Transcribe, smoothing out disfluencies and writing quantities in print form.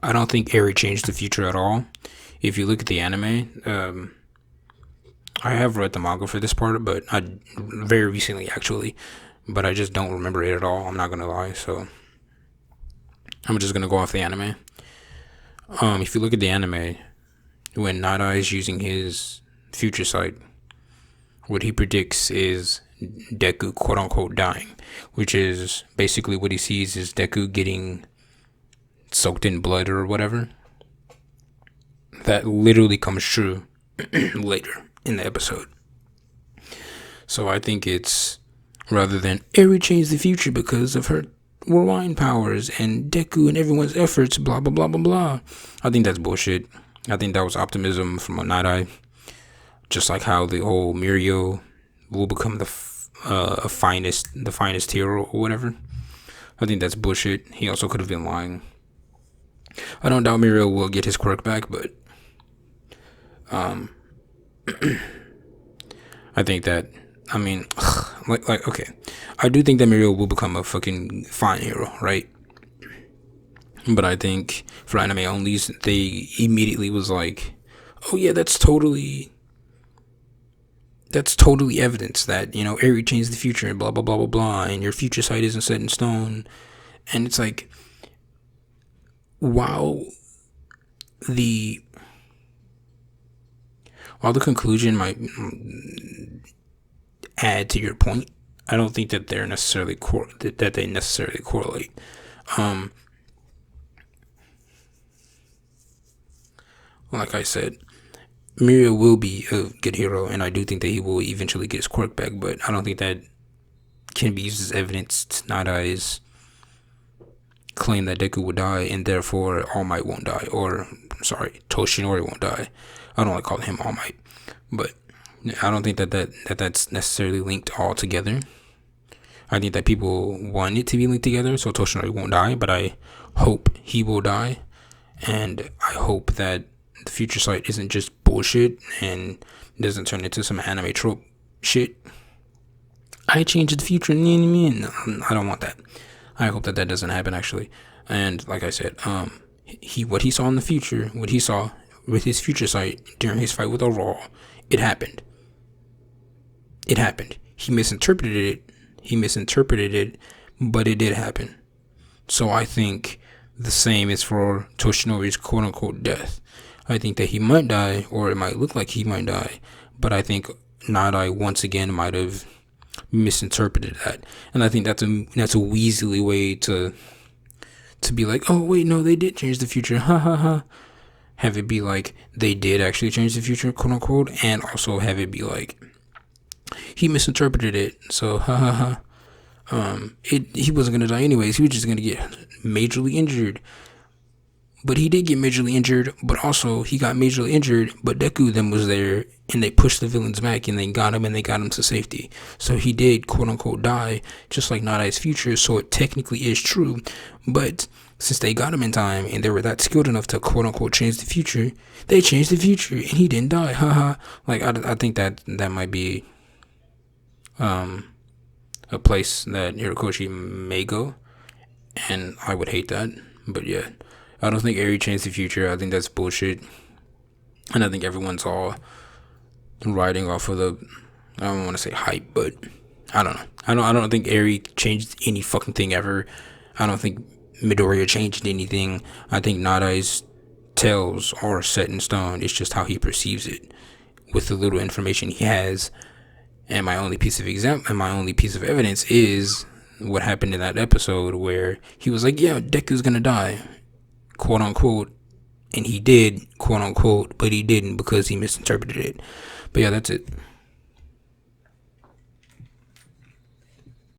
I don't think Eri changed the future at all. If you look at the anime, I have read the manga for this part, but I very recently actually, but I just don't remember it at all. I'm not gonna lie, so I'm just gonna go off the anime. If you look at the anime, when Nada is using his future sight, what he predicts is Deku quote unquote dying, which is basically what he sees is Deku getting soaked in blood or whatever. That literally comes true later in the episode. So I think it's rather than Eri changed the future because of her rewind powers and Deku and everyone's efforts, blah blah blah blah blah. I think that's bullshit. I think that was optimism from a Night Eye. Just like how the whole Mirio will become the finest hero or whatever. I think that's bullshit. He also could have been lying. I don't doubt Mirio will get his quirk back, but I think that like okay, I do think that Mirio will become a fucking fine hero, right? But I think for anime onlys, they immediately was like, oh yeah, that's totally evidence that, Eri changed the future and blah blah blah blah blah, and your future sight isn't set in stone. And it's like, while the conclusion might add to your point, I don't think that they're necessarily that they necessarily correlate. Like I said, Mirio will be a good hero, and I do think that he will eventually get his quirk back, but I don't think that can be used as evidence to Night Eye's claim that Deku will die, and therefore All Might won't die, or, sorry, Toshinori won't die. I don't like calling him All Might, but I don't think that's necessarily linked all together. I think that people want it to be linked together, so Toshinori won't die, but I hope he will die, and I hope that the future sight isn't just bullshit and doesn't turn into some anime trope shit. I changed the future, no, I don't want that. I hope that doesn't happen, actually. And like I said, what he saw in the future, what he saw with his future sight during his fight with Aurora, it happened. It happened. He misinterpreted it, but it did happen. So I think the same is for Toshinori's quote unquote death. I think that he might die, or it might look like he might die, but I think Night Eye once again might have misinterpreted that, and I think that's a Weasley way to be like, oh wait, no, they did change the future, ha ha ha. Have it be like they did actually change the future, quote unquote, and also have it be like he misinterpreted it, so ha ha ha. He wasn't gonna die anyways. He was just gonna get majorly injured. But he did get majorly injured, but also he got majorly injured, but Deku then was there, and they pushed the villains back, and they got him to safety. So he did, quote unquote, die, just like Night Eye's future, so it technically is true. But since they got him in time, and they were that skilled enough to, quote unquote, change the future, they changed the future, and he didn't die, haha. Like, I think that might be a place that Horikoshi may go, and I would hate that, but yeah. I don't think Eri changed the future. I think that's bullshit. And I think everyone's all riding off of the, I don't want to say hype, but I don't know. I don't think Eri changed any fucking thing ever. I don't think Midoriya changed anything. I think Night Eye's tales are set in stone. It's just how he perceives it with the little information he has. And my only piece of evidence is what happened in that episode where he was like, yeah, Deku's gonna die, quote unquote, and he did, quote unquote, but he didn't because he misinterpreted it. But yeah, that's it.